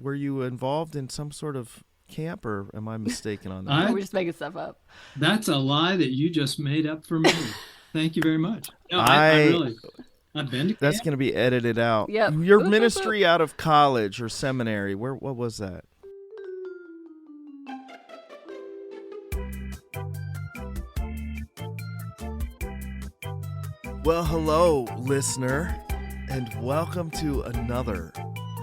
were you involved in some sort of camp, or am I mistaken on that? We're just making stuff up. That's a lie that you just made up for me. Thank you very much. No, I really, I've been to camp. That's going to be edited out. Yep. Your ministry out of college or seminary, what was that? Well, hello, listener, and welcome to another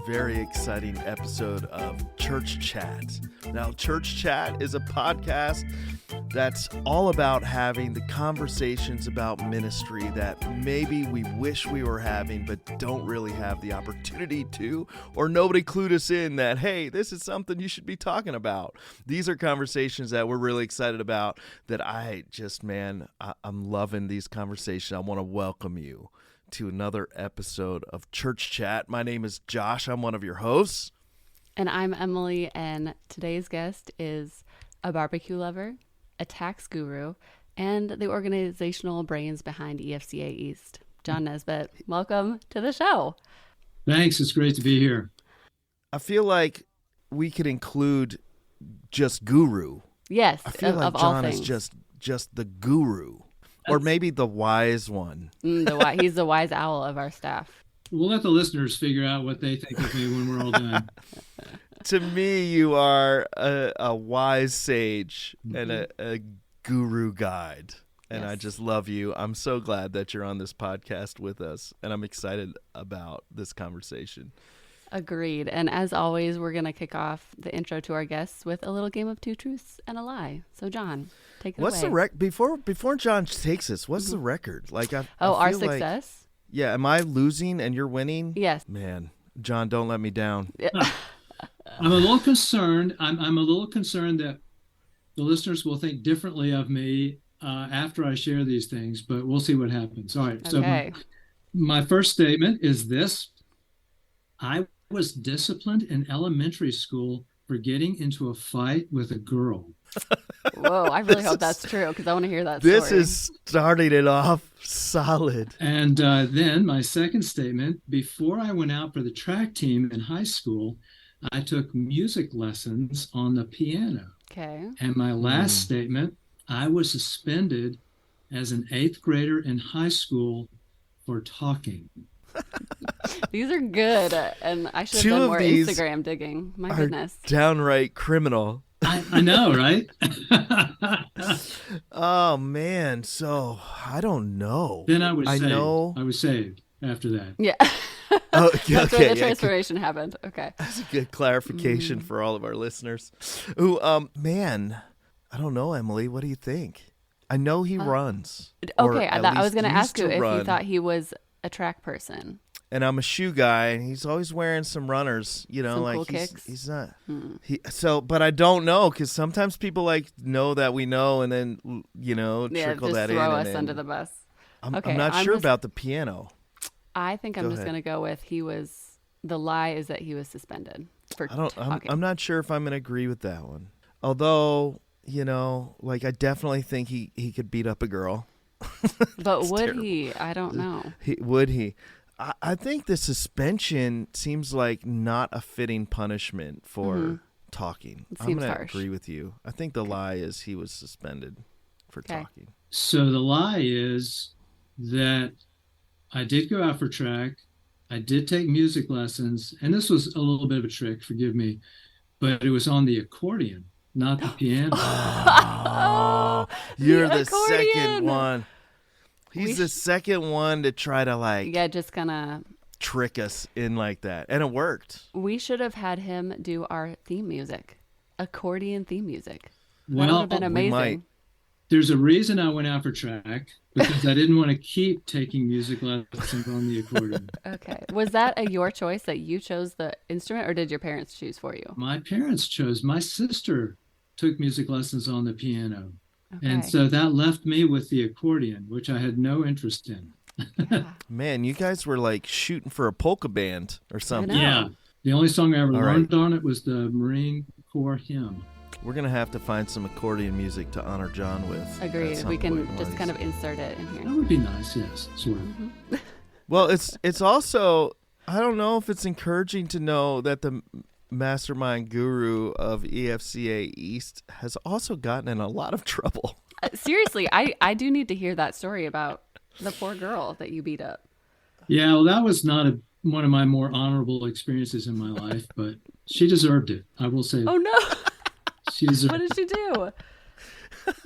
very exciting episode of Church Chat. Now, Church Chat is a podcast that's all about having the conversations about ministry that maybe we wish we were having but don't really have the opportunity to, or nobody clued us in that, hey, this is something you should be talking about. These are conversations that we're really excited about that I'm loving these conversations. I want to welcome you to another episode of Church Chat. My name is Josh. I'm one of your hosts. And I'm Emily, and today's guest is a barbecue lover, a tax guru, and the organizational brains behind EFCA East, John Nesbitt. Welcome to the show. Thanks. It's great to be here. I feel like we could include just guru. Yes, I feel like of John all is things. just the guru. Or maybe the wise one. He's the wise owl of our staff. We'll let the listeners figure out what they think of me when we're all done. To me, you are a wise sage and a guru guide. And Yes. I just love you. I'm so glad that you're on this podcast with us. And I'm excited about this conversation. Agreed. And as always, we're going to kick off the intro to our guests with a little game of two truths and a lie. So, John, take it What's away. the before John takes us? What's the record? Like I Our feel like- success? yeah. Am I losing and you're winning? Yes. Man, John, don't let me down. I'm a little concerned. I'm a little concerned that the listeners will think differently of me after I share these things, but we'll see what happens. All right. Okay. So my first statement is this. I was disciplined in elementary school for getting into a fight with a girl. Whoa, I really hope that's true because I want to hear that This story. is starting it off solid. And then my second statement, before I went out for the track team in high school, I took music lessons on the piano. Okay. And my last statement, I was suspended as an 8th grader in high school for talking. These are good, and I should have Two done of more these Instagram digging. My are goodness. downright criminal. I know, right? Oh man, so I don't know. Then I was I saved. know. I was saved after that. Yeah. Oh, That's where the yeah, transformation happened. Okay. That's a good clarification for all of our listeners. Ooh, man, I don't know, Emily. What do you think? I know he runs. or Okay, at I was least going to used ask you if run. you thought he was a track person. And I'm a shoe guy, and he's always wearing some runners, Some like cool he's kicks? he's not. But I don't know because sometimes people know that we know, and then Yeah, trickle just that throw in. us and under the bus. I'm Okay, not I'm sure just- about the piano. I think I'm Go just ahead. going to go with the lie is that he was suspended for talking. I'm not sure if I'm gonna agree with that one. Although I definitely think he could beat up a girl. But would terrible. he? I don't know. Would he? I think the suspension seems like not a fitting punishment for talking. It I'm seems going to harsh. agree with you. I think the lie is he was suspended for Okay. talking. So the lie is that I did go out for track. I did take music lessons. And this was a little bit of a trick, forgive me, but it was on the accordion, not the piano. Oh, you're the accordion. second one. He's the second one to try to Yeah, just kind of. trick us in like that. And it worked. We should have had him do our theme music, accordion theme music. That Well, would have been we amazing. might. There's a reason I went out for track, because I didn't want to keep taking music lessons on the accordion. Okay. Was that your choice that you chose the instrument, or did your parents choose for you? My parents chose. My sister took music lessons on the piano. And Okay. so that left me with the accordion, which I had no interest in. Man, you guys were like shooting for a polka band or something. know. Yeah. The only song I ever All learned on it was the Marine Corps hymn. We're going to have to find some accordion music to honor John with. at Agreed. some We can point just once. kind of insert it in That here. would be nice, yes, sort of. Well, it's also, I don't know if it's encouraging to know that the mastermind guru of EFCA East, has also gotten in a lot of trouble. Seriously, I do need to hear that story about the poor girl that you beat up. Yeah, well, that was not one of my more honorable experiences in my life, but she deserved it. I will say. Oh no. She deserved What did she do?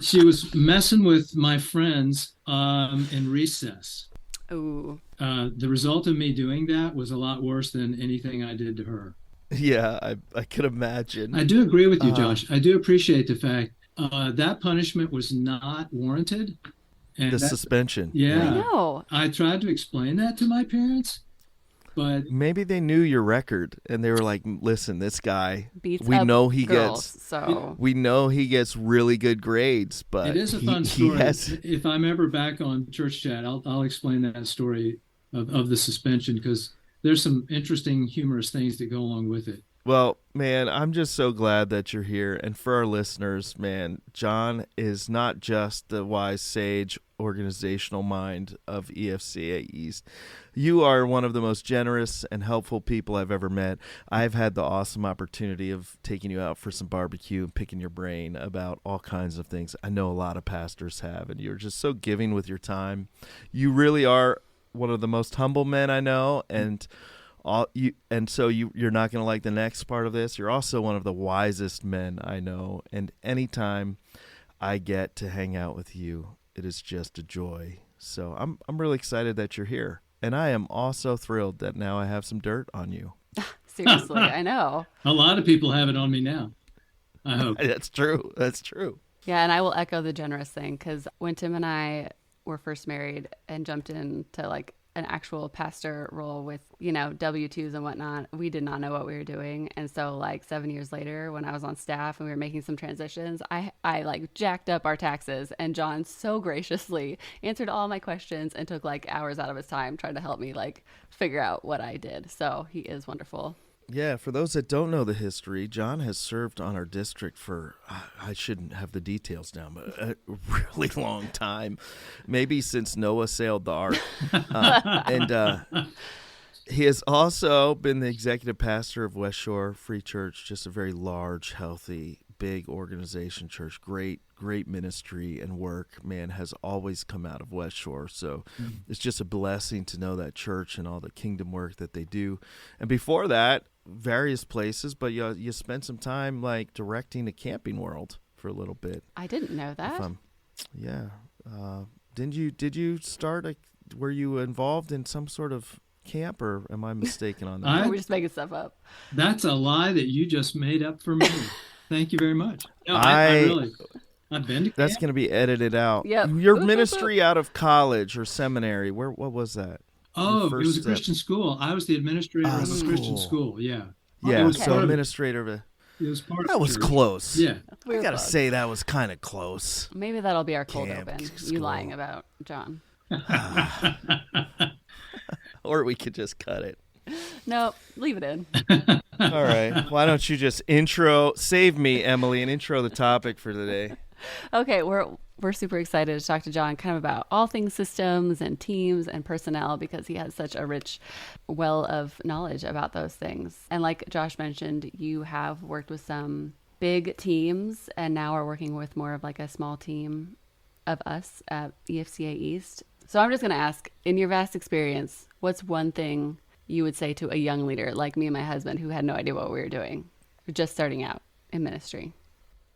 She was messing with my friends in recess. Ooh. The result of me doing that was a lot worse than anything I did to her. Yeah, I could imagine. I do agree with you, Josh. I do appreciate the fact that punishment was not warranted. And the suspension. Yeah. I know. I tried to explain that to my parents, but maybe they knew your record and they were like, listen, this guy, Beats we up know he girls, gets so we know he gets really good grades, but it is a fun story. Has... If I'm ever back on Church Chat, I'll explain that story of the suspension, because there's some interesting, humorous things that go along with it. Well, man, I'm just so glad that you're here. And for our listeners, man, John is not just the wise sage organizational mind of EFCA East. You are one of the most generous and helpful people I've ever met. I've had the awesome opportunity of taking you out for some barbecue and picking your brain about all kinds of things. I know a lot of pastors have, and you're just so giving with your time. You really are one of the most humble men I know, and so you're not going to like the next part of this. You're also one of the wisest men I know, and anytime I get to hang out with you, it is just a joy. So I'm really excited that you're here, and I am also thrilled that now I have some dirt on you. seriously, I know. A lot of people have it on me now, I hope. That's true. That's true. Yeah, and I will echo the generous thing, because when Tim and I were first married and jumped into like an actual pastor role with, W-2s and whatnot, we did not know what we were doing. And so like 7 years later, when I was on staff and we were making some transitions, I like jacked up our taxes, and John so graciously answered all my questions and took like hours out of his time trying to help me like figure out what I did. So he is wonderful. Yeah, for those that don't know the history, John has served on our district for, I shouldn't have the details down, but a really long time, maybe since Noah sailed the ark. And he has also been the executive pastor of West Shore Free Church, just a very large, healthy, big organization church. Great ministry and work, man, has always come out of West Shore. So it's just a blessing to know that church and all the kingdom work that they do. And before that, various places, but you spent some time like directing the Camping World for a little bit. I didn't know that. Yeah. Did you start, were you involved in some sort of camp, or am I mistaken on that? We're just making stuff up. That's a lie that you just made up for me. Thank you very much. No, I've been to camp. That's going to be edited out. Yep. Your ministry out of college or seminary, what was that? Oh, it was a Christian school. I was the administrator of a Christian school. Yeah. Yeah, Okay. so administrator of a... It was part that of was church. Close. Yeah. I got to say that was kind of close. Maybe that'll be our cold Camp open. school. You lying about John. Or we could just cut it. No, leave it in. All right. Why don't you just save me, Emily, and intro the topic for today. Okay, we're super excited to talk to John kind of about all things systems and teams and personnel, because he has such a rich well of knowledge about those things. And like Josh mentioned, you have worked with some big teams and now are working with more of like a small team of us at EFCA East. So I'm just going to ask, in your vast experience, what's one thing you would say to a young leader like me and my husband who had no idea what we were doing, or just starting out in ministry?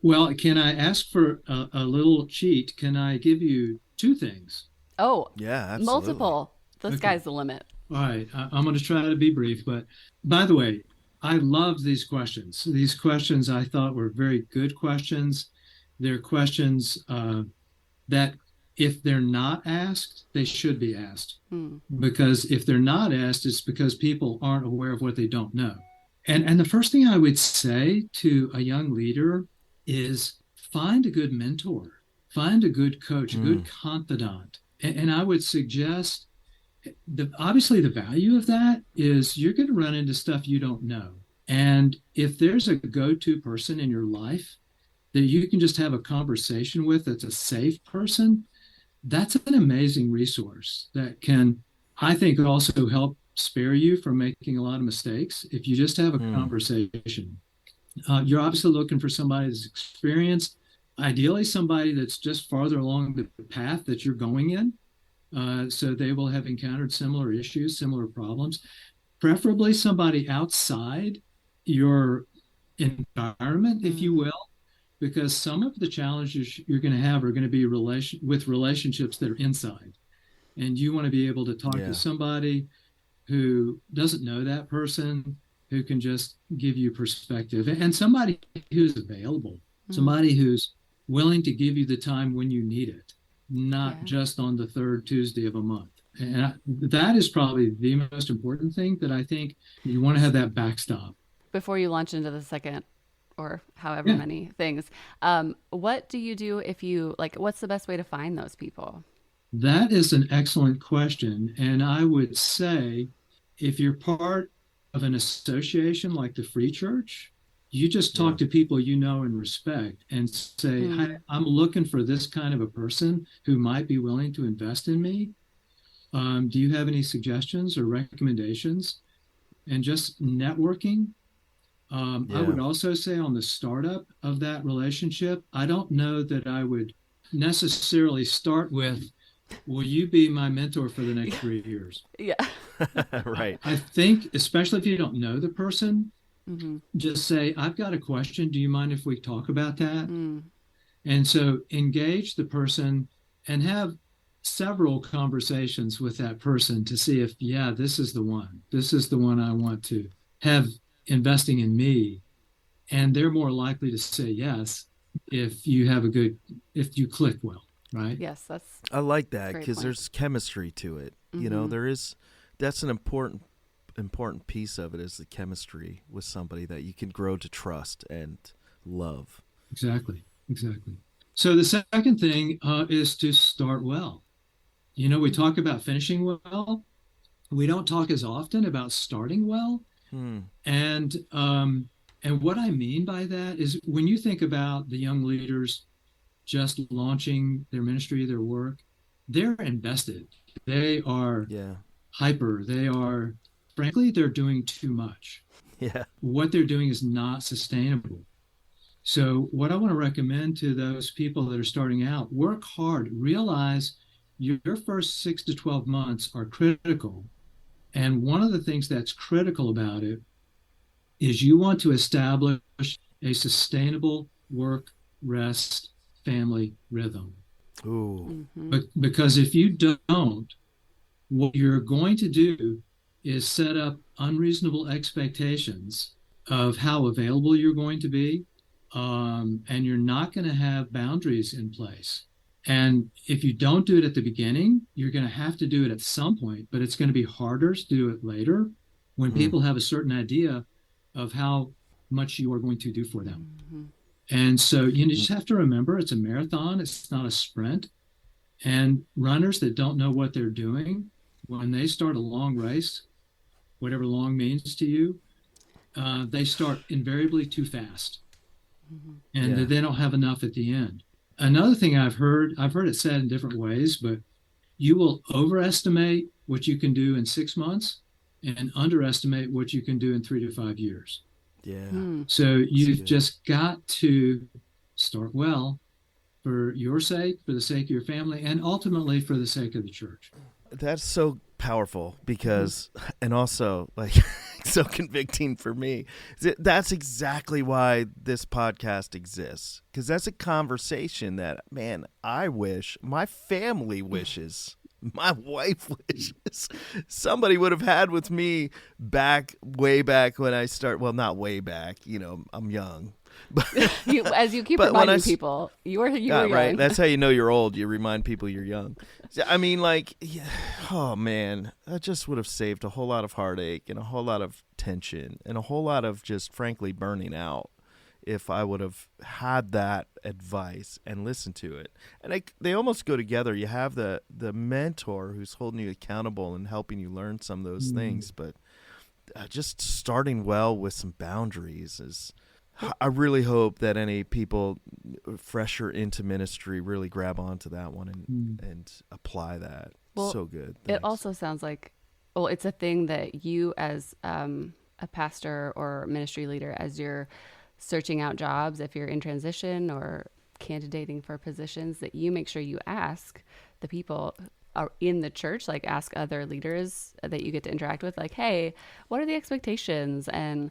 Well, can I ask for a little cheat? Can I give you two things? Oh, yeah, absolutely. Multiple. The Okay. sky's the limit. All right. I'm going to try to be brief. But by the way, I love these questions. These questions I thought were very good questions. They're questions that if they're not asked, they should be asked. Because if they're not asked, it's because people aren't aware of what they don't know. And the first thing I would say to a young leader is find a good mentor, find a good coach, a good confidant. And I would suggest obviously the value of that is you're going to run into stuff you don't know. And if there's a go-to person in your life that you can just have a conversation with, that's a safe person, that's an amazing resource that can, I think, also help spare you from making a lot of mistakes if you just have a conversation. You're obviously looking for somebody that's experienced, ideally somebody that's just farther along the path that you're going in. So they will have encountered similar issues, similar problems, preferably somebody outside your environment, if you will, because some of the challenges you're going to have are going to be with relationships that are inside. And you want to be able to talk to somebody who doesn't know that person, who can just give you perspective, and somebody who's available, somebody who's willing to give you the time when you need it, not just on the third Tuesday of a month. And that is probably the most important thing, that I think you want to have that backstop. Before you launch into the second or however many things, what do you do if you, like, what's the best way to find those people? That is an excellent question. And I would say, if you're part of an association like the Free Church, you just talk to people you know and respect and say, "Hi, I'm looking for this kind of a person who might be willing to invest in me. Do you have any suggestions or recommendations?" And just networking. I would also say, on the startup of that relationship, I don't know that I would necessarily start with, "Will you be my mentor for the next 3 years?" Yeah. Right. I think, especially if you don't know the person, just say, "I've got a question. Do you mind if we talk about that?" And so engage the person and have several conversations with that person to see if, this is the one. This is the one I want to have investing in me. And they're more likely to say yes if you if you click well, right? Yes, I like that, great because point. there's chemistry to it. You know, that's an important piece of it, is the chemistry with somebody that you can grow to trust and love. Exactly. So the second thing is to start well. You know, we talk about finishing well. We don't talk as often about starting well. And what I mean by that is, when you think about the young leaders just launching their ministry, their work, they're invested. They are hyper. Frankly, they're doing too much. Yeah. What they're doing is not sustainable. So what I want to recommend to those people that are starting out, work hard. Realize your first 6 to 12 months are critical. And one of the things that's critical about it is you want to establish a sustainable work, rest, family rhythm. Ooh. Because if you don't, what you're going to do is set up unreasonable expectations of how available you're going to be, and you're not going to have boundaries in place. And if you don't do it at the beginning, you're going to have to do it at some point, but it's going to be harder to do it later when people have a certain idea of how much you are going to do for them. And so you just have to remember, it's a marathon, it's not a sprint. And runners that don't know what they're doing, when they start a long race, whatever long means to you, they start invariably too fast. And they don't have enough at the end. Another thing I've heard it said in different ways, but you will overestimate what you can do in 6 months and underestimate what you can do in 3 to 5 years. Yeah. So you've just got to start well, for your sake, for the sake of your family, and ultimately for the sake of the church. That's so powerful, because, and also, like, so convicting for me. That's exactly why this podcast exists, because that's a conversation that, man, I wish, my family wishes, my wife wishes somebody would have had with me way back when I start. Well, not way back, you know, I'm young. As you keep reminding people, you were young. Right. That's how you know you're old. You remind people you're young. I mean, like, oh man, that just would have saved a whole lot of heartache and a whole lot of tension and a whole lot of just, frankly, burning out, if I would have had that advice and listened to it. And they almost go together. You have the mentor who's holding you accountable and helping you learn some of those things, but just starting well with some boundaries is. I really hope that any people fresher into ministry really grab onto that one and apply that. Well, so good. Thanks. It also sounds like well, it's a thing that you as a pastor or ministry leader, as you're searching out jobs, if you're in transition or candidating for positions, that you make sure you ask the people are in the church, like ask other leaders that you get to interact with, like, hey, what are the expectations and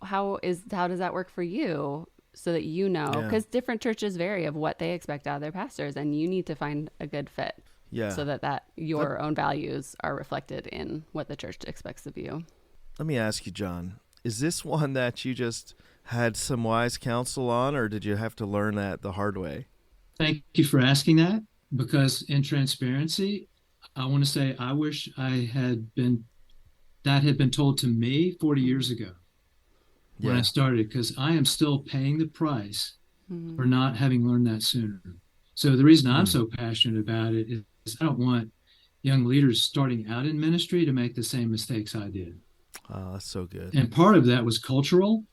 how does that work for you? So that you know, Yeah. because different churches vary of what they expect out of their pastors, and you need to find a good fit. Yeah. So that your own values are reflected in what the church expects of you. Let me ask you, John, is this one that you just had some wise counsel on, or did you have to learn that the hard way? Thank you for asking that, because in transparency, I want to say I wish that had been told to me 40 years ago when I started, because I am still paying the price for not having learned that sooner. So the reason I'm so passionate about it is I don't want young leaders starting out in ministry to make the same mistakes I did. Oh, that's so good. And part of that was cultural,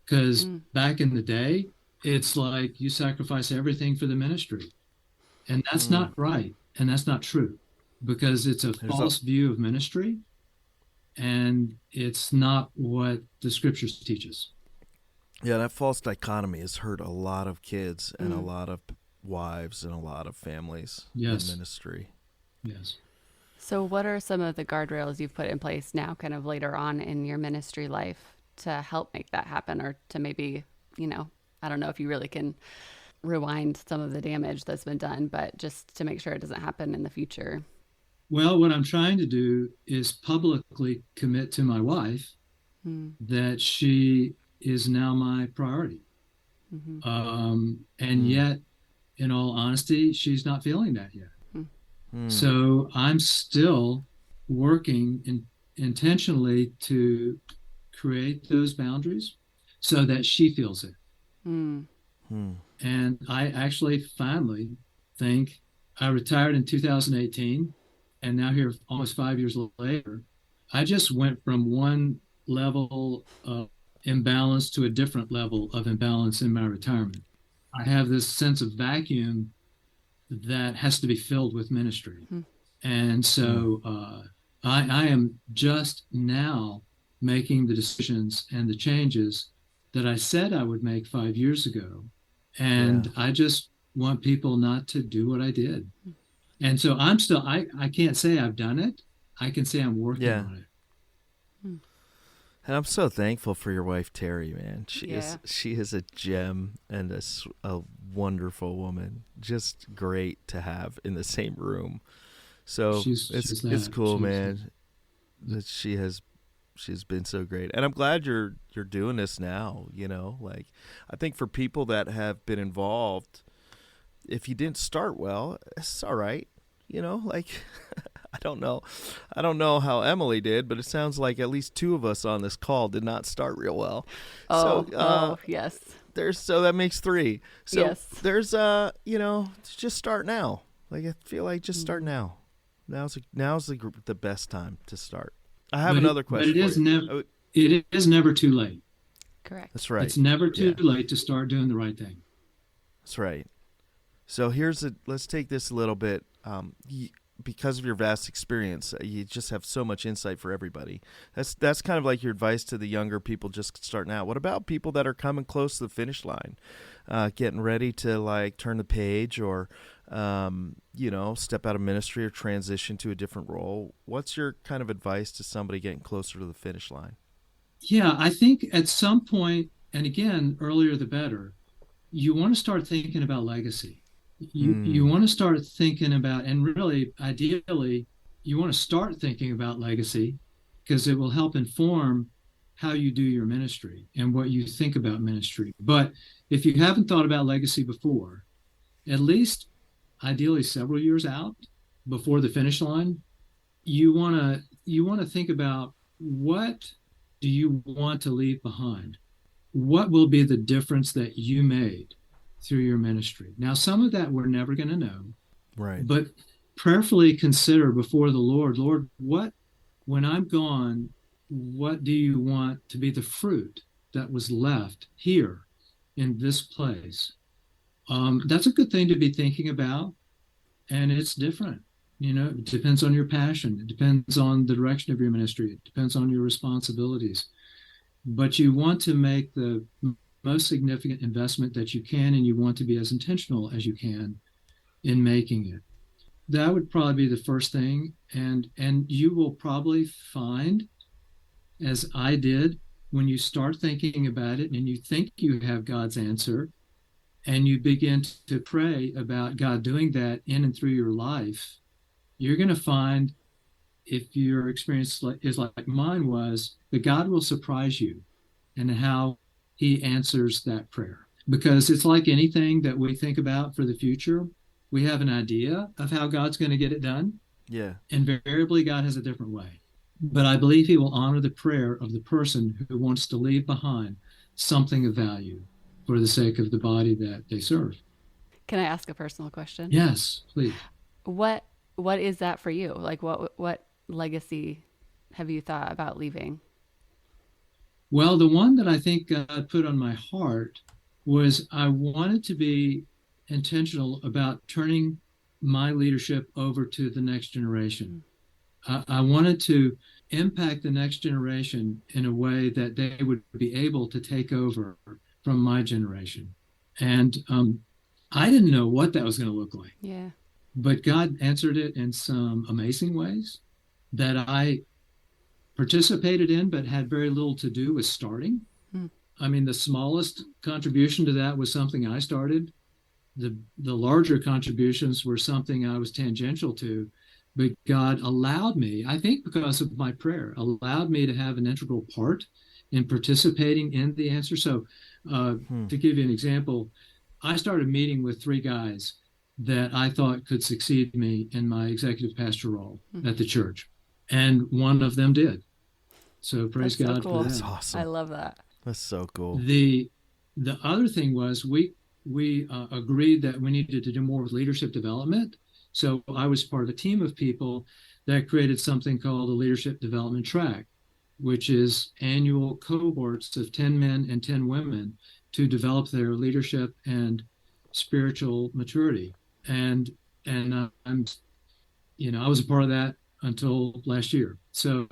because back in the day, it's like you sacrifice everything for the ministry. And that's not right. And that's not true, because it's a false view of ministry. And it's not what the scriptures teach us. Yeah, that false dichotomy has hurt a lot of kids and a lot of wives and a lot of families in ministry. Yes. So what are some of the guardrails you've put in place now, kind of later on in your ministry life, to help make that happen, or to maybe, I don't know if you really can rewind some of the damage that's been done, but just to make sure it doesn't happen in the future? Well, what I'm trying to do is publicly commit to my wife that she is now my priority. And yet, in all honesty, she's not feeling that yet. So I'm still working intentionally to create those boundaries so that she feels it. And I actually finally think I retired in 2018. And now here, almost 5 years later, I just went from one level of imbalance to a different level of imbalance in my retirement. I have this sense of vacuum that has to be filled with ministry. And so I am just now making the decisions and the changes that I said I would make 5 years ago. And I just want people not to do what I did. And so I'm still, I can't say I've done it. I can say I'm working on it. And I'm so thankful for your wife, Terry, man. She is a gem and a wonderful woman. Just great to have in the same room. So it's cool, man, that she's been so great. And I'm glad you're doing this now, like, I think for people that have been involved, if you didn't start well, it's all right. Like, I don't know how Emily did, but it sounds like at least two of us on this call did not start real well. Yes. So that makes three. So yes. There's just start now. Like, I feel like just start now. Now's the best time to start. I have another question. But it is never too late. Correct. That's right. It's never too late to start doing the right thing. That's right. So let's take this a little bit. Because of your vast experience, you just have so much insight for everybody. That's kind of like your advice to the younger people just starting out. What about people that are coming close to the finish line, getting ready to like turn the page or, step out of ministry or transition to a different role? What's your kind of advice to somebody getting closer to the finish line? Yeah, I think at some point, and again, earlier the better, you want to start thinking about legacy. You want to start thinking about, and really, ideally, you want to start thinking about legacy, because it will help inform how you do your ministry and what you think about ministry. But if you haven't thought about legacy before, at least ideally several years out before the finish line, you want to think about, what do you want to leave behind? What will be the difference that you made through your ministry? Now, some of that we're never going to know, right? But prayerfully consider before the Lord, when I'm gone, what do you want to be the fruit that was left here in this place? That's a good thing to be thinking about, and it's different. It depends on your passion. It depends on the direction of your ministry. It depends on your responsibilities. But you want to make the most significant investment that you can, and you want to be as intentional as you can in making it. That would probably be the first thing. And you will probably find, as I did, when you start thinking about it and you think you have God's answer, and you begin to pray about God doing that in and through your life, you're going to find, if your experience is like mine was, that God will surprise you in how he answers that prayer. Because it's like anything that we think about for the future, we have an idea of how God's going to get it done. Yeah. Invariably, God has a different way. But I believe he will honor the prayer of the person who wants to leave behind something of value for the sake of the body that they serve. Can I ask a personal question? Yes, please. What is that for you? Like what legacy have you thought about leaving? Well, the one that I think God put on my heart was I wanted to be intentional about turning my leadership over to the next generation. I wanted to impact the next generation in a way that they would be able to take over from my generation. And I didn't know what that was going to look like. Yeah. But God answered it in some amazing ways that I participated in, but had very little to do with starting. I mean, the smallest contribution to that was something I started. The larger contributions were something I was tangential to, but God allowed me, I think because of my prayer, allowed me to have an integral part in participating in the answer. So to give you an example, I started meeting with 3 guys that I thought could succeed me in my executive pastor role at the church. And one of them did. So praise God cool. for that. That's awesome. I love that. That's so cool. The other thing was we agreed that we needed to do more with leadership development. So I was part of a team of people that created something called the Leadership Development Track, which is annual cohorts of 10 men and 10 women to develop their leadership and spiritual maturity. And I was a part of that until last year. So,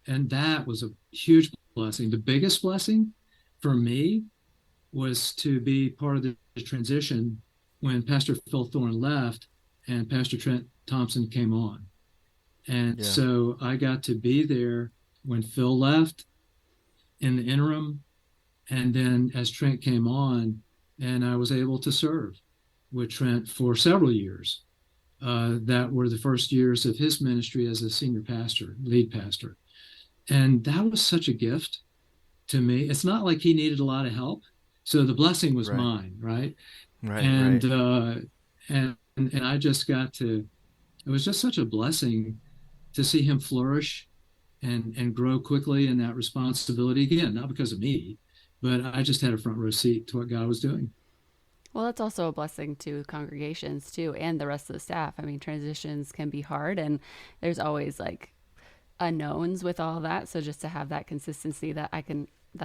and that was a huge blessing. The biggest blessing for me was to be part of the transition when Pastor Phil Thorne left and Pastor Trent Thompson came on. And so I got to be there when Phil left, in the interim, and then as Trent came on, and I was able to serve with Trent for several years. That were the first years of his ministry as a senior pastor, lead pastor. And that was such a gift to me. It's not like he needed a lot of help. So the blessing was mine, right? And I just got to, it was just such a blessing to see him flourish and grow quickly in that responsibility. Again, not because of me, but I just had a front row seat to what God was doing. Well, that's also a blessing to congregations too, and the rest of the staff. I mean, transitions can be hard, and there's always like unknowns with all that. So just to have that consistency that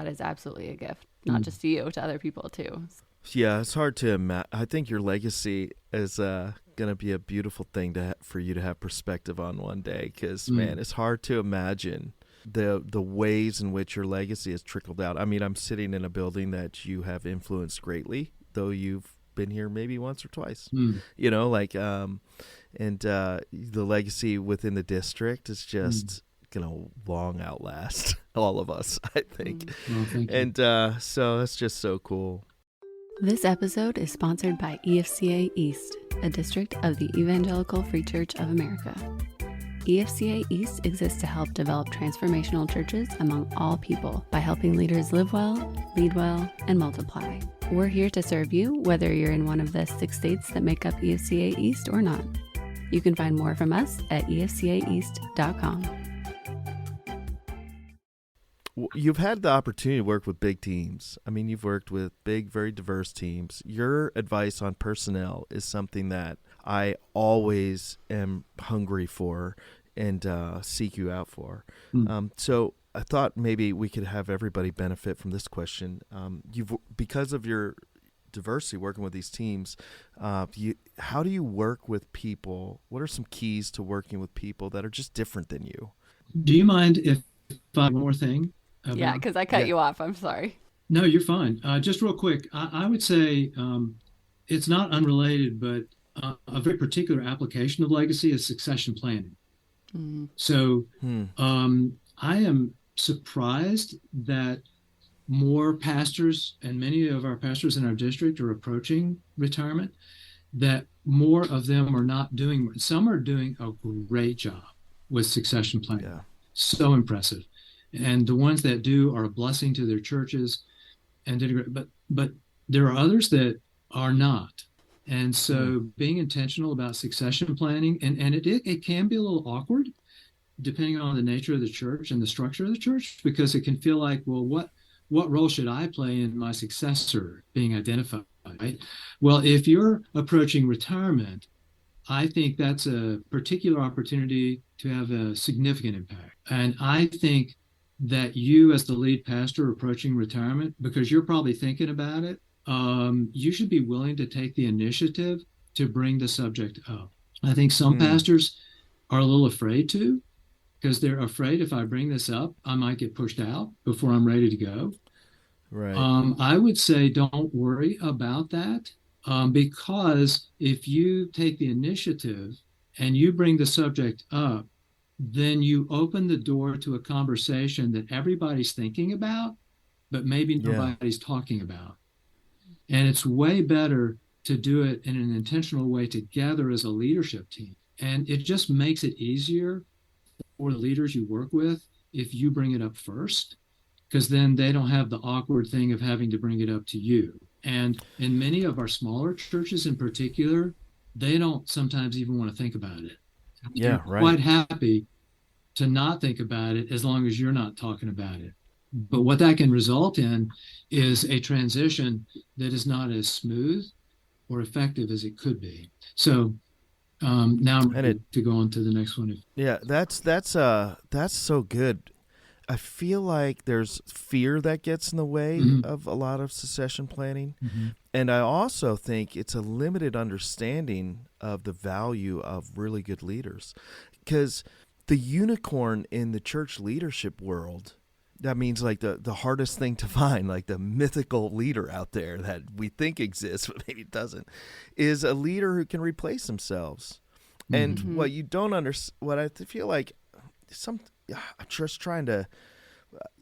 is absolutely a gift, not just to you, to other people too. Yeah, it's hard to imagine. I think your legacy is going to be a beautiful thing for you to have perspective on one day, because, man, it's hard to imagine the ways in which your legacy has trickled out. I mean, I'm sitting in a building that you have influenced greatly, though you've been here maybe once or twice, and the legacy within the district is just going to long outlast all of us, I think. Well, thank you. And so that's just so cool. This episode is sponsored by EFCA East, a district of the Evangelical Free Church of America. EFCA East exists to help develop transformational churches among all people by helping leaders live well, lead well, and multiply. We're here to serve you, whether you're in one of the 6 states that make up EFCA East or not. You can find more from us at efcaeast.com. You've had the opportunity to work with big teams. I mean, you've worked with big, very diverse teams. Your advice on personnel is something that I always am hungry for and seek you out for. So I thought maybe we could have everybody benefit from this question. Because of your diversity, working with these teams. How do you work with people? What are some keys to working with people that are just different than you? Do you mind if I one more thing? Yeah, because I cut you off. I'm sorry. No, you're fine. Just real quick, I would say it's not unrelated, but a very particular application of legacy is succession planning. So I am surprised that more pastors, and many of our pastors in our district are approaching retirement, that more of them are not doing. Some are doing a great job with succession planning. Yeah. So impressive. And the ones that do are a blessing to their churches and did great. But there are others that are not. And so being intentional about succession planning, and it can be a little awkward depending on the nature of the church and the structure of the church, because it can feel like, well, what role should I play in my successor being identified, right? Well, if you're approaching retirement, I think that's a particular opportunity to have a significant impact. And I think that you, as the lead pastor approaching retirement, because you're probably thinking about it, you should be willing to take the initiative to bring the subject up. I think some pastors are a little afraid to, because they're afraid if I bring this up, I might get pushed out before I'm ready to go. Right. I would say don't worry about that, because if you take the initiative and you bring the subject up, then you open the door to a conversation that everybody's thinking about, but maybe nobody's talking about. And it's way better to do it in an intentional way together as a leadership team. And it just makes it easier for the leaders you work with if you bring it up first, because then they don't have the awkward thing of having to bring it up to you. And in many of our smaller churches in particular, they don't sometimes even want to think about it. Yeah, right. Quite happy to not think about it as long as you're not talking about it. But what that can result in is a transition that is not as smooth or effective as it could be. So now I'm ready to go on to the next one. Yeah, that's so good. I feel like there's fear that gets in the way of a lot of succession planning. And I also think it's a limited understanding of the value of really good leaders. Because the unicorn in the church leadership world, that means like the hardest thing to find, like the mythical leader out there that we think exists, but maybe it doesn't, is a leader who can replace themselves. And what you don't understand, what I feel like I'm just trying to,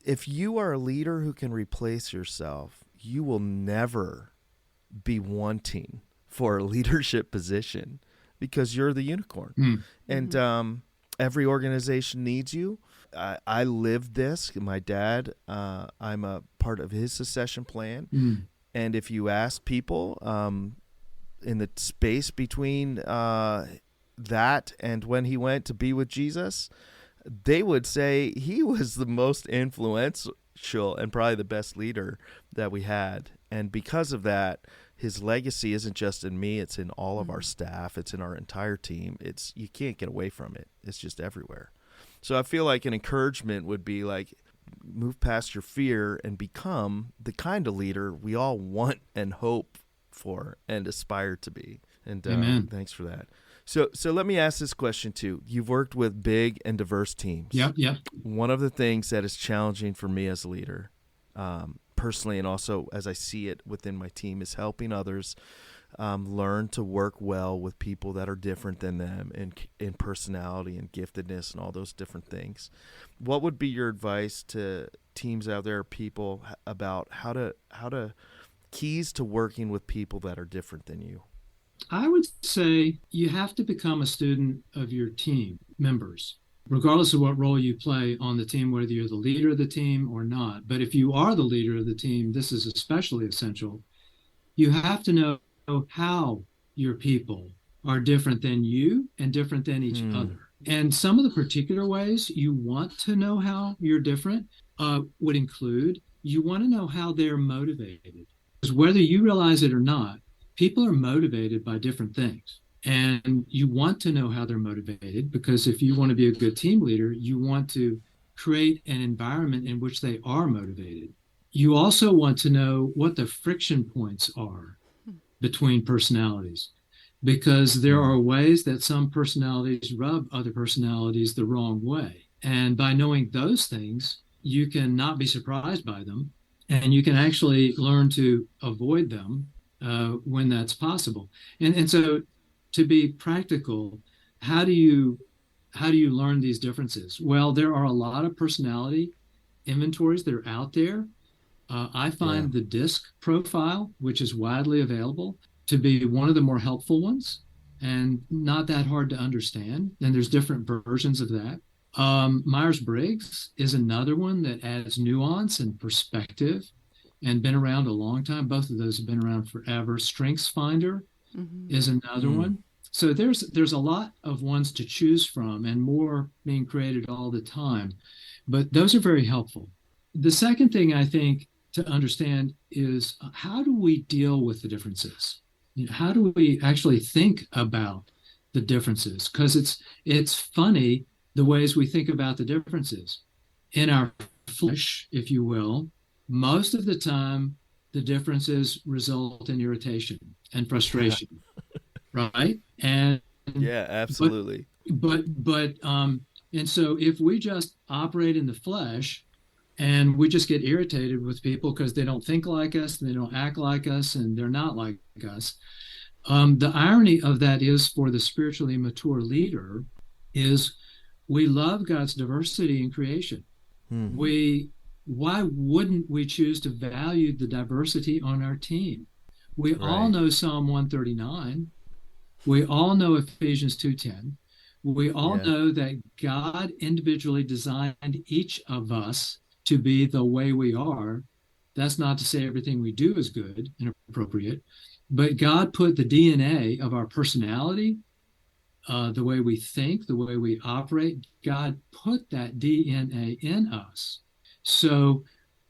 if you are a leader who can replace yourself, you will never be wanting for a leadership position because you're the unicorn. And every organization needs you. I lived this. My dad, I'm a part of his succession plan. And if you ask people in the space between that and when he went to be with Jesus, they would say he was the most influential and probably the best leader that we had. And because of that, his legacy isn't just in me, it's in all of our staff, it's in our entire team. You can't get away from it. It's just everywhere. So I feel like an encouragement would be like, move past your fear and become the kind of leader we all want and hope for and aspire to be. And thanks for that. So let me ask this question too. You've worked with big and diverse teams. Yep. One of the things that is challenging for me as a leader, personally, and also as I see it within my team, is helping others learn to work well with people that are different than them in personality and giftedness and all those different things. What would be your advice to teams out there, people, about how to keys to working with people that are different than you? I would say you have to become a student of your team members, regardless of what role you play on the team, whether you're the leader of the team or not. But if you are the leader of the team, this is especially essential. You have to know how your people are different than you and different than each other. And some of the particular ways you want to know how you're different would include, you want to know how they're motivated. Because whether you realize it or not, people are motivated by different things. And you want to know how they're motivated, because if you want to be a good team leader, you want to create an environment in which they are motivated. You also want to know what the friction points are between personalities, because there Hmm. are ways that some personalities rub other personalities the wrong way. And by knowing those things, you can not be surprised by them, and you can actually learn to avoid them when that's possible. And so, to be practical, how do you learn these differences? Well, there are a lot of personality inventories that are out there. I Yeah. find the DISC profile, which is widely available, to be one of the more helpful ones and not that hard to understand. And there's different versions of that. Myers-Briggs is another one that adds nuance and perspective and been around a long time. Both of those have been around forever. StrengthsFinder Mm-hmm. is another Hmm. one. So there's a lot of ones to choose from and more being created all the time. But those are very helpful. The second thing I think to understand is how do we deal with the differences? How do we actually think about the differences? Because it's funny the ways we think about the differences. In our flesh, if you will, most of the time the differences result in irritation and Yeah. frustration, right? And Yeah, but absolutely. but and so if we just operate in the flesh and we just get irritated with people because they don't think like us and they don't act like us and they're not like us, the irony of that is for the spiritually mature leader is we love God's diversity in creation. Hmm. We Why wouldn't we choose to value the diversity on our team? We all Right. know Psalm 139. We all know Ephesians 2:10. We all Yeah. know that God individually designed each of us to be the way we are. That's not to say everything we do is good and appropriate, but God put the DNA of our personality, the way we think, the way we operate, God put that DNA in us. So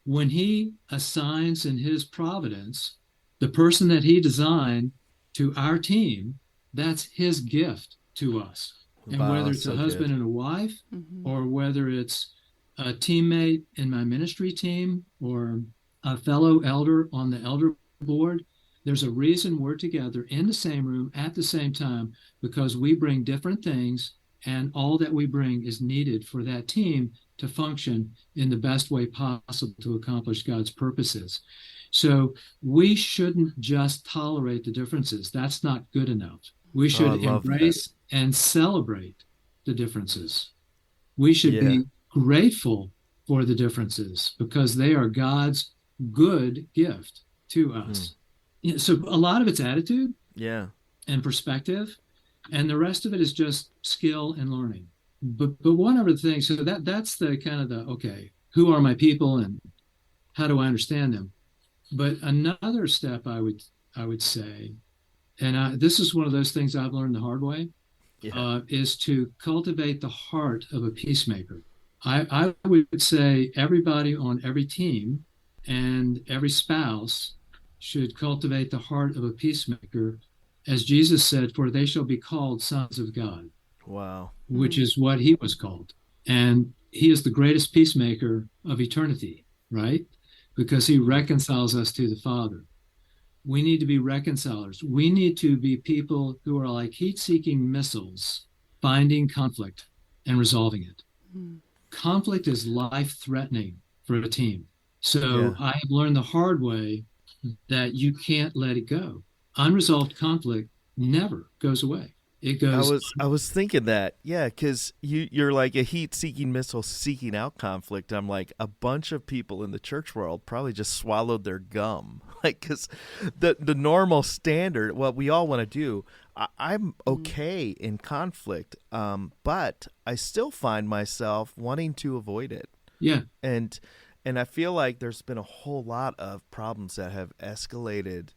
when He assigns in His providence the person that He designed to our team, that's His gift to us. And Wow, whether that's it's a so husband good. and a wife, Mm-hmm. or whether it's a teammate in my ministry team, or a fellow elder on the elder board, there's a reason we're together in the same room at the same time, because we bring different things, and all that we bring is needed for that team to function in the best way possible to accomplish God's purposes. So we shouldn't just tolerate the differences. That's not good enough. We Oh, I should love that. embrace and celebrate the differences. We should Yeah. be grateful for the differences because they are God's good gift to Hmm. us. So a lot of it's attitude Yeah. and perspective, and the rest of it is just skill and learning. But one other thing, so that's the kind of the okay, who are my people and how do I understand them? But another step I would say, and this is one of those things I've learned the hard way, Yeah. is to cultivate the heart of a peacemaker. I would say everybody on every team and every spouse should cultivate the heart of a peacemaker, as Jesus said, for they shall be called sons of God, Wow. which is what he was called. And he is the greatest peacemaker of eternity, right? Because he Hmm. reconciles us to the Father. We need to be reconcilers. We need to be people who are like heat seeking missiles, finding conflict and resolving it. Mm-hmm. Conflict is life threatening for a team. So Yeah. I have learned the hard way that you can't let it go. Unresolved conflict never goes away. It I goes, was I was thinking that, yeah, because you're like a heat-seeking missile seeking out conflict. I'm like a bunch of people in the church world probably just swallowed their gum, like because the normal standard, what we all want to do. I'm okay in conflict, but I still find myself wanting to avoid it, yeah, and and I feel like there's been a whole lot of problems that have escalated,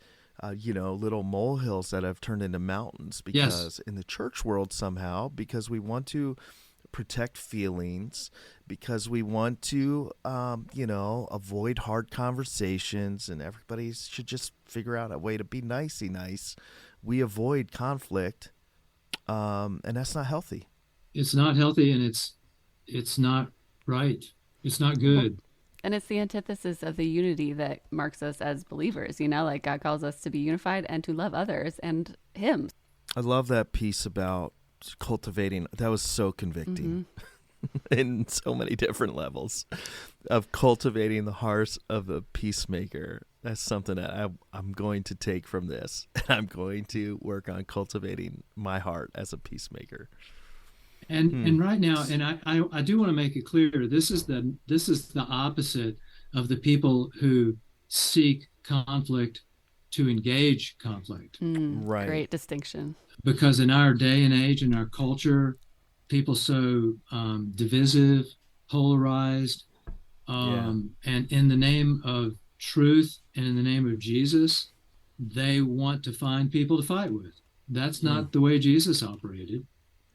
little molehills that have turned into mountains yes, because in the church world somehow, because we want to protect feelings, because we want to, avoid hard conversations, and everybody should just figure out a way to be nicey nice. We avoid conflict, and that's not healthy. it's not healthy and it's not right. It's not Well, good. And it's the antithesis of the unity that marks us as believers, you know, like God calls us to be unified and to love others and Him. I love that piece about cultivating. That was so convicting in so many different levels of cultivating the heart of a peacemaker. That's something that I'm going to take from this. I'm going to work on cultivating my heart as a peacemaker. And right now, and I do want to make it clear, this is the opposite of the people who seek conflict to engage conflict. Right. Great distinction. Because in our day and age, in our culture, people so divisive, polarized, and in the name of truth and in the name of Jesus, they want to find people to fight with. That's not the way Jesus operated.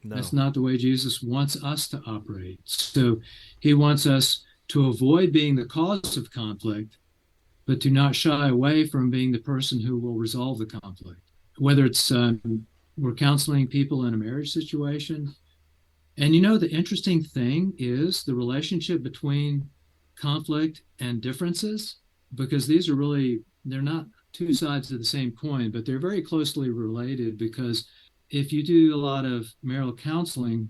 No. That's not the way Jesus wants us to operate. So He wants us to avoid being the cause of conflict, but to not shy away from being the person who will resolve the conflict. Whether it's we're counseling people in a marriage situation. And you know, the interesting thing is the relationship between conflict and differences, because these are really, they're not two sides of the same coin, but they're very closely related. Because if you do a lot of marital counseling,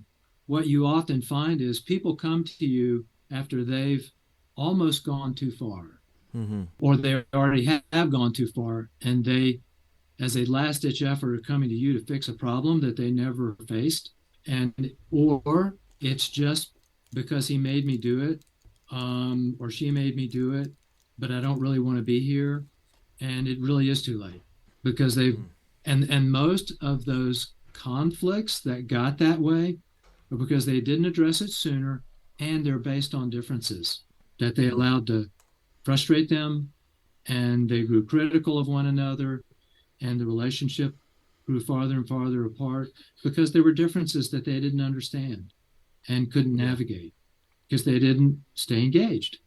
what you often find is people come to you after they've almost gone too far, or they already have gone too far, and they, as a last-ditch effort, are coming to you to fix a problem that they never faced, or it's just because he made me do it, or she made me do it, but I don't really want to be here, and it really is too late because they've and most of those conflicts that got that way are because they didn't address it sooner, and they're based on differences that they allowed to frustrate them, and they grew critical of one another, and the relationship grew farther and farther apart because there were differences that they didn't understand and couldn't navigate because they didn't stay engaged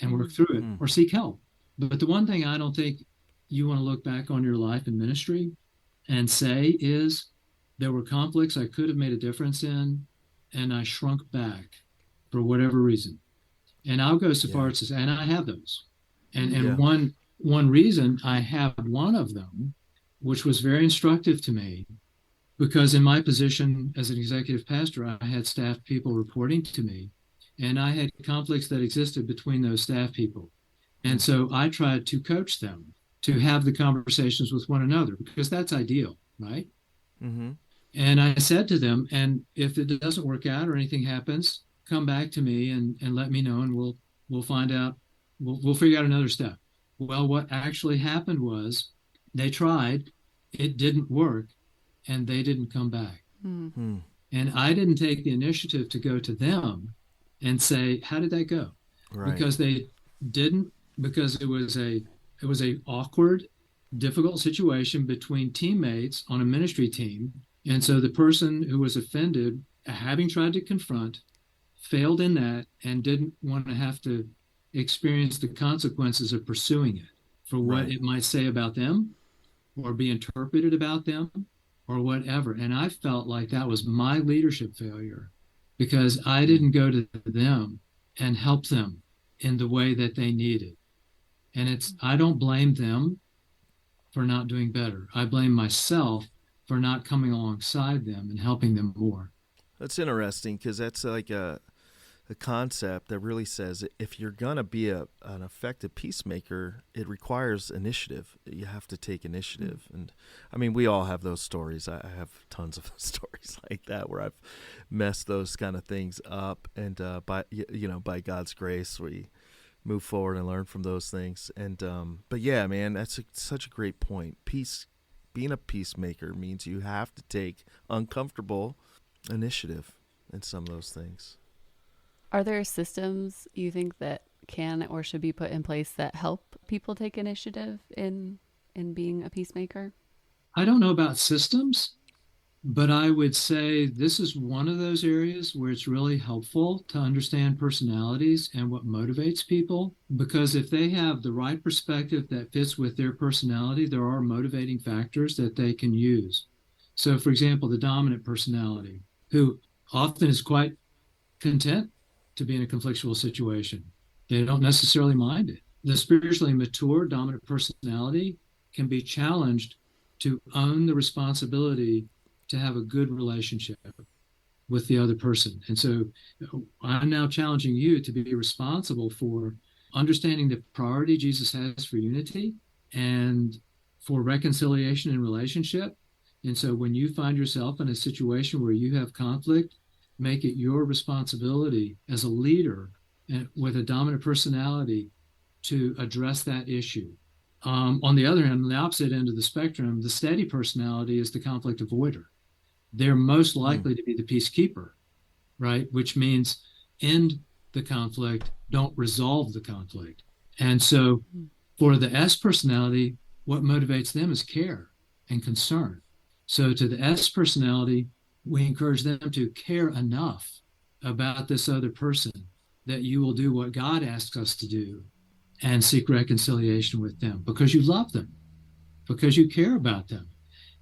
and work through it or seek help. But the one thing I don't think you want to look back on your life in ministry and say is there were conflicts I could have made a difference in, and I shrunk back for whatever reason. And I'll go so far as to say, and I have those. And one reason I have one of them, which was very instructive to me, because in my position as an executive pastor, I had staff people reporting to me, and I had conflicts that existed between those staff people. And so I tried to coach them to have the conversations with one another, because that's ideal, right? And I said to them, and if it doesn't work out or anything happens, come back to me and let me know, and we'll find out, we'll figure out another step. Well, what actually happened was they tried, it didn't work, and they didn't come back. And I didn't take the initiative to go to them and say, how did that go? Right. Because they didn't, because it was a awkward, difficult situation between teammates on a ministry team. And so the person who was offended, having tried to confront, failed in that and didn't want to have to experience the consequences of pursuing it for what it might say about them or be interpreted about them or whatever. And I felt like that was my leadership failure because I didn't go to them and help them in the way that they needed. And I don't blame them for not doing better. I blame myself for not coming alongside them and helping them more. That's interesting because that's like a concept that really says if you're going to be an effective peacemaker, it requires initiative. You have to take initiative. And I mean, we all have those stories. I have tons of stories like that where I've messed those kind of things up. And by God's grace, we move forward and learn from those things. And but yeah, man, that's such a great point. Being a peacemaker means you have to take uncomfortable initiative in some of those things. Are there systems you think that can or should be put in place that help people take initiative in being a peacemaker? I don't know about systems, but I would say this is one of those areas where it's really helpful to understand personalities and what motivates people, because if they have the right perspective that fits with their personality, there are motivating factors that they can use. So, for example, the dominant personality, who often is quite content to be in a conflictual situation. They don't necessarily mind it. The spiritually mature, dominant personality can be challenged to own the responsibility to have a good relationship with the other person. And so I'm now challenging you to be responsible for understanding the priority Jesus has for unity and for reconciliation in relationship. And so when you find yourself in a situation where you have conflict, make it your responsibility as a leader and with a dominant personality to address that issue. On the other hand, on the opposite end of the spectrum, the steady personality is the conflict avoider. They're most likely to be the peacekeeper, right? Which means end the conflict, don't resolve the conflict. And so for the S personality, what motivates them is care and concern. So to the S personality, we encourage them to care enough about this other person that you will do what God asks us to do and seek reconciliation with them because you love them, because you care about them.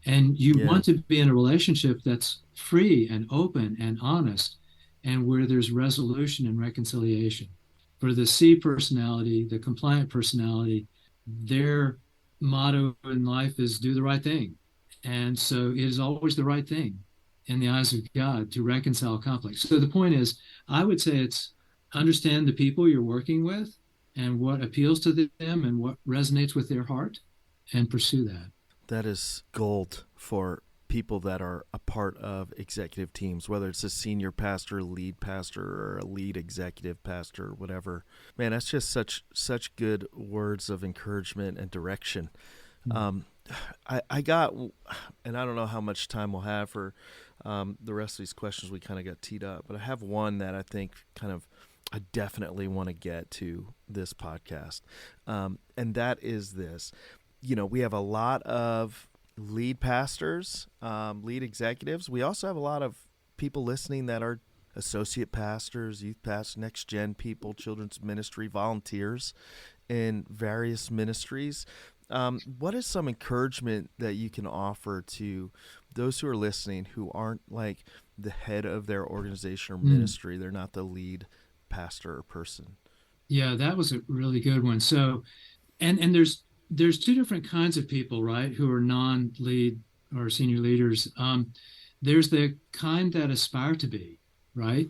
And you want to be in a relationship that's free and open and honest and where there's resolution and reconciliation. For the C personality, the compliant personality, their motto in life is do the right thing. And so it is always the right thing in the eyes of God to reconcile conflict. So the point is, I would say it's understand the people you're working with and what appeals to them and what resonates with their heart and pursue that. That is gold for people that are a part of executive teams, whether it's a senior pastor, lead pastor, or a lead executive pastor, whatever. Man, that's just such good words of encouragement and direction. I got, and I don't know how much time we'll have for the rest of these questions. We kind of got teed up, but I have one that I think I definitely want to get to this podcast, and that is this. We have a lot of lead pastors, lead executives. We also have a lot of people listening that are associate pastors, youth pastors, next gen people, children's ministry, volunteers in various ministries. What is some encouragement that you can offer to those who are listening who aren't like the head of their organization or ministry? They're not the lead pastor or person. Yeah, that was a really good one. So, and there's two different kinds of people, right, who are non-lead or senior leaders. There's the kind that aspire to be, right?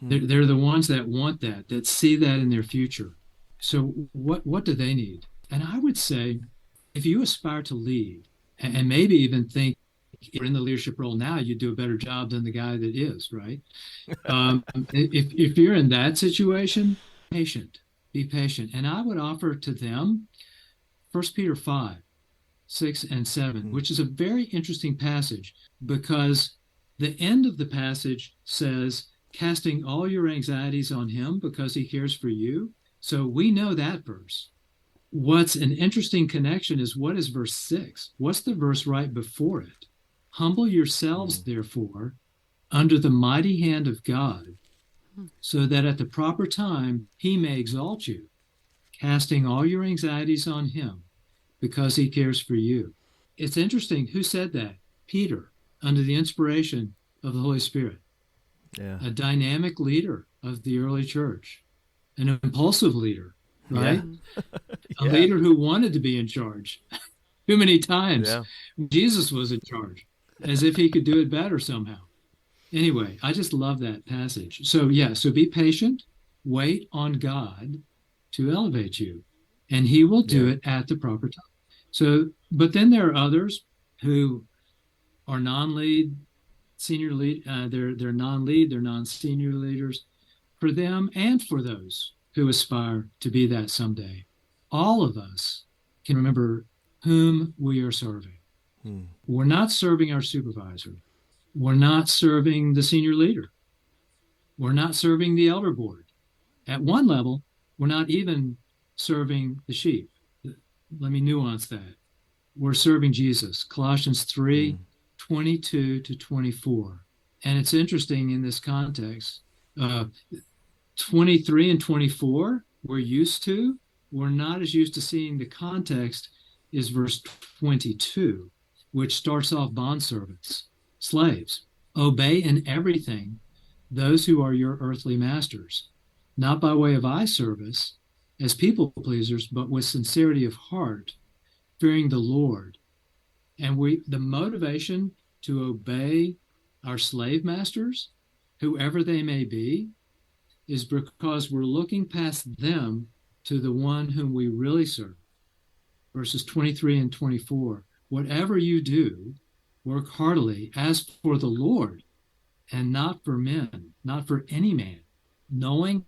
They're the ones that want that see that in their future. So what do they need? And I would say, if you aspire to lead and maybe even think you're in the leadership role now, you do a better job than the guy that is, right? If you're in that situation, be patient. And I would offer to them 1 Peter 5, 6, and 7, which is a very interesting passage because the end of the passage says, casting all your anxieties on him because he cares for you. So we know that verse. What's an interesting connection is what is verse 6? What's the verse right before it? Humble yourselves, therefore, under the mighty hand of God, so that at the proper time he may exalt you, casting all your anxieties on him because he cares for you. It's interesting. Who said that? Peter, under the inspiration of the Holy Spirit. Yeah. A dynamic leader of the early church, an impulsive leader, right? A leader who wanted to be in charge. Too many times Jesus was in charge, as if he could do it better somehow. Anyway, I just love that passage. So be patient, wait on God to elevate you, and he will do it at the proper time. So, but then there are others who are non-lead, senior lead, they're non-lead, they're non-senior leaders. For them and for those who aspire to be that someday, all of us can remember whom we are serving. We're not serving our supervisor. We're not serving the senior leader. We're not serving the elder board. At one level, we're not even serving the sheep. Let me nuance that. We're serving Jesus. Colossians 3, 22 to 24. And it's interesting in this context, 23 and 24, we're not as used to seeing the context is verse 22, which starts off bondservants, slaves, obey in everything those who are your earthly masters, not by way of eye service as people pleasers, but with sincerity of heart, fearing the Lord. And the motivation to obey our slave masters, whoever they may be, is because we're looking past them to the one whom we really serve. Verses 23 and 24. Whatever you do, work heartily as for the Lord and not for men, not for any man, knowing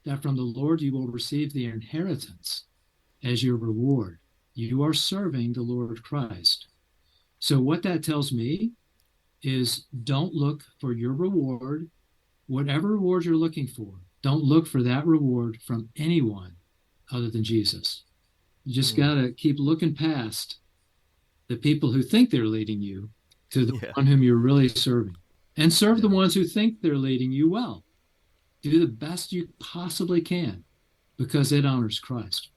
that from the Lord you will receive the inheritance as your reward. You are serving the Lord Christ. So what that tells me is don't look for your reward, whatever reward you're looking for. Don't look for that reward from anyone other than Jesus. You just got to keep looking past the people who think they're leading you to the one whom you're really serving. And serve the ones who think they're leading you well. Do the best you possibly can because it honors Christ.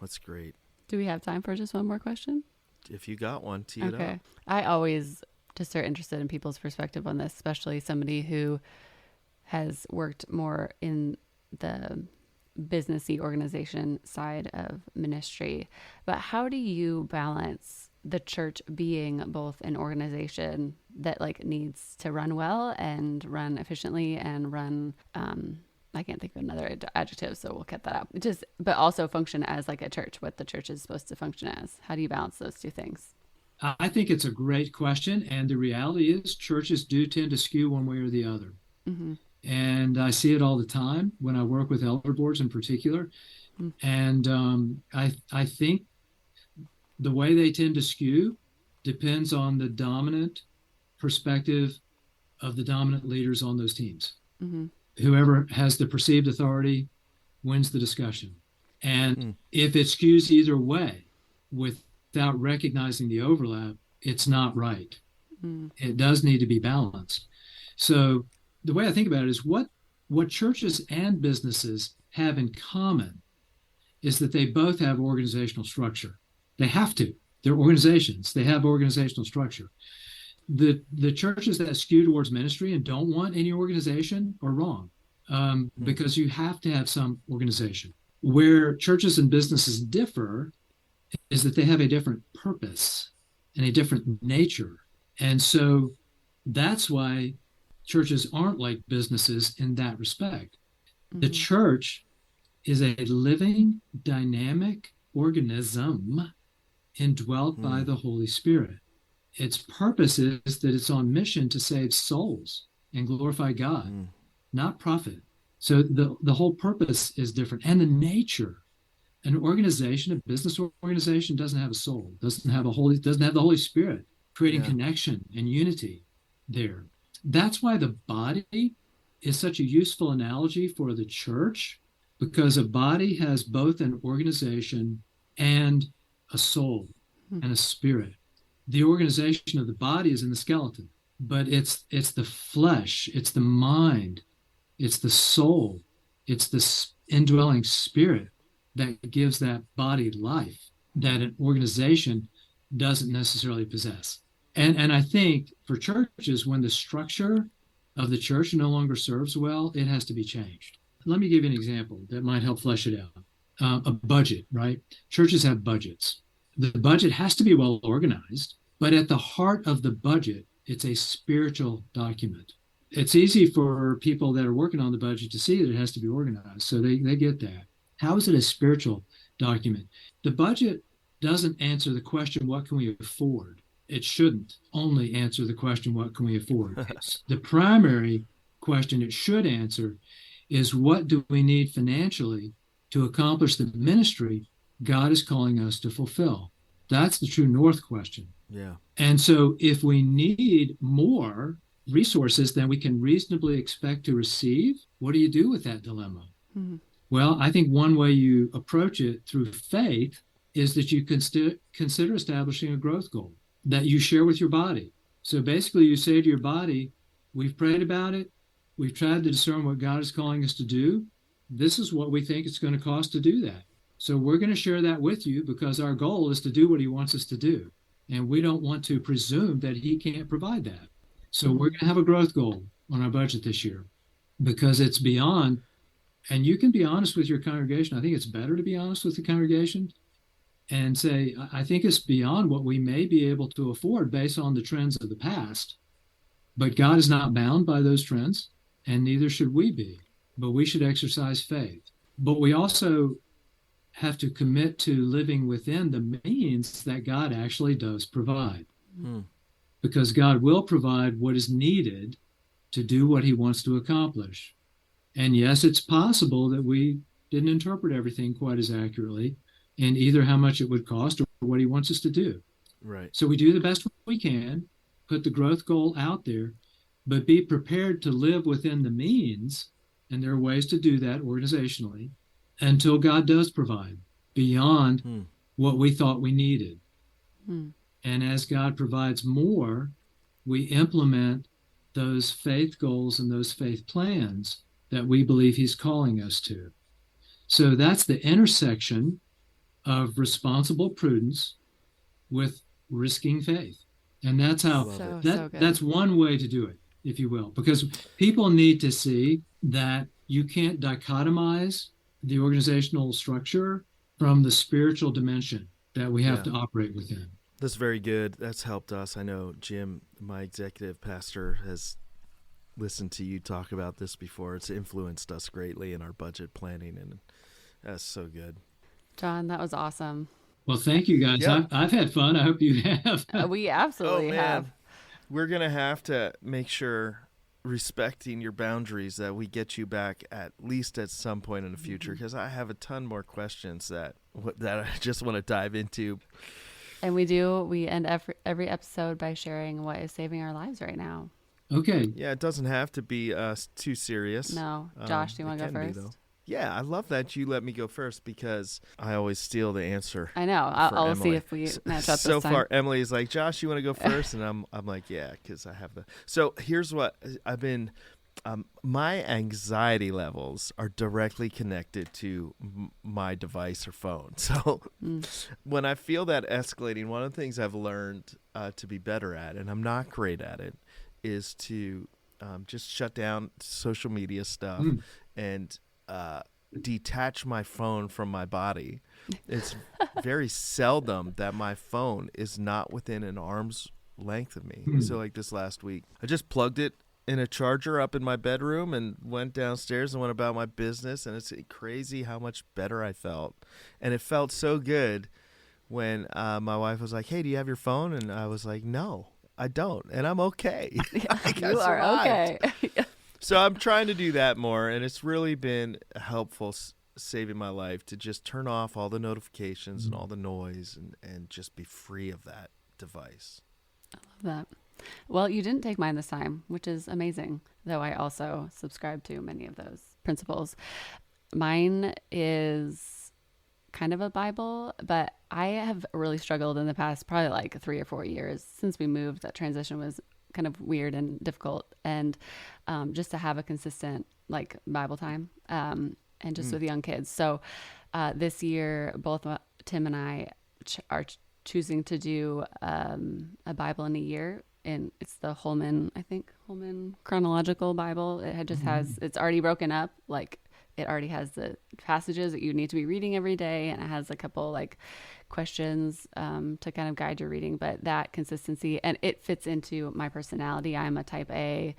That's great. Do we have time for just one more question? If you got one, tee it up. I always just are interested in people's perspective on this, especially somebody who has worked more in the businessy organization side of ministry. But how do you balance the church being both an organization that like needs to run well and run efficiently and run I can't think of another adjective, so we'll cut that out. But also function as like a church, what the church is supposed to function as. How do you balance those two things? I think it's a great question. And the reality is churches do tend to skew one way or the other. Mm-hmm. And I see it all the time when I work with elder boards in particular. Mm-hmm. And I think the way they tend to skew depends on the dominant perspective of the dominant leaders on those teams. Mm-hmm. Whoever has the perceived authority wins the discussion. And if it skews either way without recognizing the overlap, it's not right. It does need to be balanced. So the way I think about it is what churches and businesses have in common is that they both have organizational structure. They have to. They're organizations. They have organizational structure. The churches that skew towards ministry and don't want any organization are wrong, because you have to have some organization. Where churches and businesses differ is that they have a different purpose and a different nature. And so that's why churches aren't like businesses in that respect. Mm-hmm. The church is a living, dynamic organism indwelt by the Holy Spirit. Its purpose is that it's on mission to save souls and glorify God, not profit. So the whole purpose is different. And the nature, an organization, a business organization doesn't have a soul, doesn't have the Holy Spirit creating connection and unity there. That's why the body is such a useful analogy for the church, because a body has both an organization and a soul and a spirit. The organization of the body is in the skeleton, but it's the flesh, it's the mind, it's the soul, it's the indwelling spirit that gives that body life that an organization doesn't necessarily possess. And I think for churches, when the structure of the church no longer serves well, it has to be changed. Let me give you an example that might help flesh it out. A budget, right? Churches have budgets. The budget has to be well organized, but at the heart of the budget, it's a spiritual document. It's easy for people that are working on the budget to see that it has to be organized, so they get that. How is it a spiritual document? The budget doesn't answer the question, what can we afford? It shouldn't only answer the question, what can we afford? The primary question it should answer is, what do we need financially to accomplish the ministry God is calling us to fulfill? That's the true north question. Yeah. And so if we need more resources than we can reasonably expect to receive, what do you do with that dilemma? Mm-hmm. Well, I think one way you approach it through faith is that you consider establishing a growth goal that you share with your body. So basically you say to your body, we've prayed about it. We've tried to discern what God is calling us to do. This is what we think it's going to cost to do that. So we're going to share that with you because our goal is to do what he wants us to do. And we don't want to presume that he can't provide that. So we're going to have a growth goal on our budget this year because it's beyond And you can be honest with your congregation. I think it's better to be honest with the congregation and say, I think it's beyond what we may be able to afford based on the trends of the past. But God is not bound by those trends, and neither should we be. But we should exercise faith. But we also have to commit to living within the means that God actually does provide. Because God will provide what is needed to do what he wants to accomplish. And yes, it's possible that we didn't interpret everything quite as accurately in either how much it would cost or what he wants us to do. Right. So we do the best we can, put the growth goal out there, but be prepared to live within the means, and there are ways to do that organizationally, until God does provide beyond what we thought we needed. And as God provides more, we implement those faith goals and those faith plans that we believe he's calling us to. So that's the intersection of responsible prudence with risking faith. And that's how that's one way to do it, if you will, because people need to see that you can't dichotomize the organizational structure from the spiritual dimension that we have to operate within. That's very good. That's helped us. I know Jim, my executive pastor, has listened to you talk about this before. It's influenced us greatly in our budget planning, and that's so good. John, that was awesome. Well, thank you, guys. Yep. I've had fun. I hope you have. We absolutely have. We're going to have to make sure, respecting your boundaries, that we get you back at least at some point in the future, because I have a ton more questions that I just want to dive into. And we end every episode by sharing what is saving our lives right now. Okay. Yeah, it doesn't have to be too serious. No. Josh, do you want to go first? Yeah, I love that you let me go first, because I always steal the answer. I know. I'll see if we match up so this time. far, Emily is like, Josh, you want to go first? And I'm like, yeah, because I have the. So here's what I've been. My anxiety levels are directly connected to my device or phone. So when I feel that escalating, one of the things I've learned to be better at, and I'm not great at it, is to just shut down social media stuff and detach my phone from my body. It's very seldom that my phone is not within an arm's length of me. So like this last week, I just plugged it in a charger up in my bedroom and went downstairs and went about my business. And it's crazy how much better I felt. And it felt so good when my wife was like, hey, do you have your phone? And I was like, no, I don't. And I'm okay. You are okay. So I'm trying to do that more, and it's really been helpful saving my life to just turn off all the notifications and all the noise and just be free of that device. I love that. Well, you didn't take mine this time, which is amazing, though I also subscribe to many of those principles. Mine is kind of a Bible, but I have really struggled in the past, probably like 3 or 4 years since we moved. That transition was kind of weird and difficult, and just to have a consistent like Bible time and just with young kids. So this year, both Tim and I are choosing to do a Bible in a year, and it's the Holman Chronological Bible. It just has, it's already broken up, like it already has the passages that you need to be reading every day, and it has a couple like questions to kind of guide your reading. But that consistency, and it fits into my personality. I'm a type A,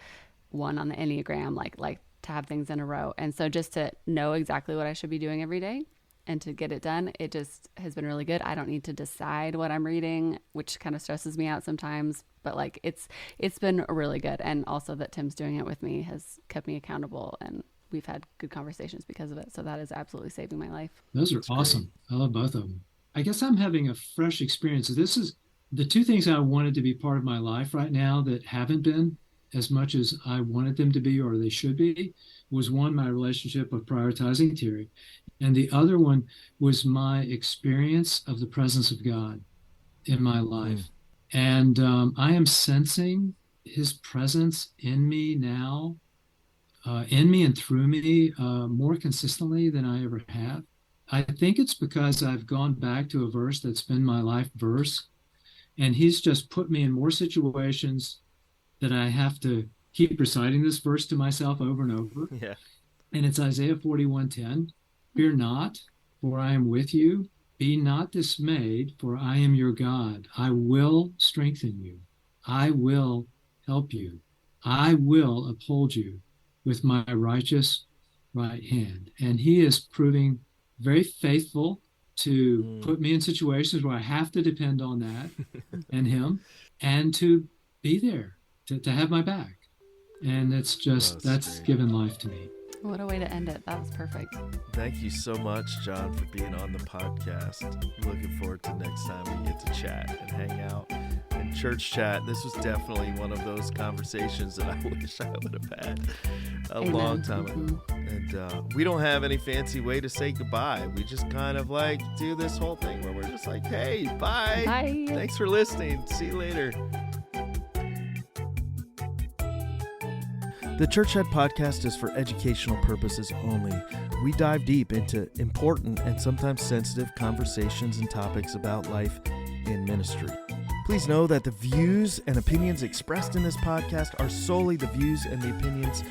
1 on the Enneagram, like to have things in a row. And so just to know exactly what I should be doing every day and to get it done, it just has been really good. I don't need to decide what I'm reading, which kind of stresses me out sometimes, but like it's been really good. And also that Tim's doing it with me has kept me accountable, and we've had good conversations because of it. So that is absolutely saving my life. Those are awesome. Great. I love both of them. I guess I'm having a fresh experience. This is the 2 things I wanted to be part of my life right now that haven't been as much as I wanted them to be, or they should be, was one, my relationship of prioritizing Terry. And the other one was my experience of the presence of God in my life. And I am sensing his presence in me now, in me and through me more consistently than I ever have. I think it's because I've gone back to a verse that's been my life verse, and he's just put me in more situations that I have to keep reciting this verse to myself over and over. Yeah. And it's Isaiah 41:10. Fear not, for I am with you. Be not dismayed, for I am your God. I will strengthen you. I will help you. I will uphold you with my righteous right hand. And he is proving very faithful to put me in situations where I have to depend on that and him, and to be there, to have my back. And it's just, that's given life to me. What a way to end it. That was perfect. Thank you so much, John, for being on the podcast. Looking forward to next time we get to chat and hang out and church chat. This was definitely one of those conversations that I wish I would have had a long time ago. And we don't have any fancy way to say goodbye. We just kind of like do this whole thing where we're just like, hey, bye. Bye. Thanks for listening. See you later. The Church Chat podcast is for educational purposes only. We dive deep into important and sometimes sensitive conversations and topics about life in ministry. Please know that the views and opinions expressed in this podcast are solely the views and the opinions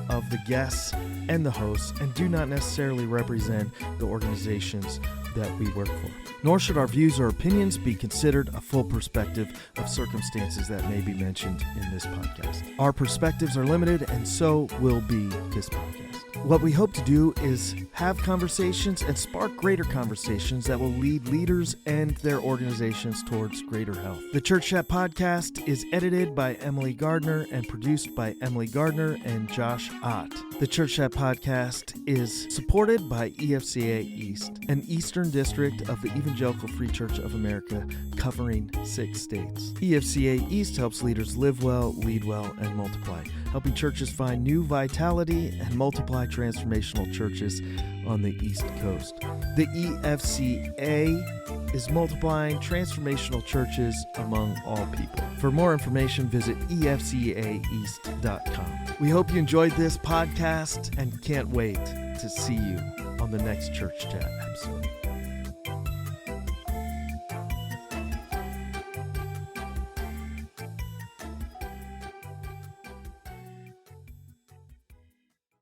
of the guests and the hosts, and do not necessarily represent the organizations that we work for. Nor should our views or opinions be considered a full perspective of circumstances that may be mentioned in this podcast. Our perspectives are limited, and so will be this podcast. What we hope to do is have conversations and spark greater conversations that will lead leaders and their organizations towards greater health. The Church Chat podcast is edited by Emily Gardner and produced by Emily Gardner and Josh Ott. The Church Chat podcast is supported by EFCA East, an Eastern District of the Evangelical Free Church of America covering 6 states. EFCA East helps leaders live well, lead well, and multiply, helping churches find new vitality and multiply transformational churches on the East Coast. The EFCA is multiplying transformational churches among all people. For more information, visit efcaeast.com. We hope you enjoyed this podcast and can't wait to see you on the next Church Chat episode.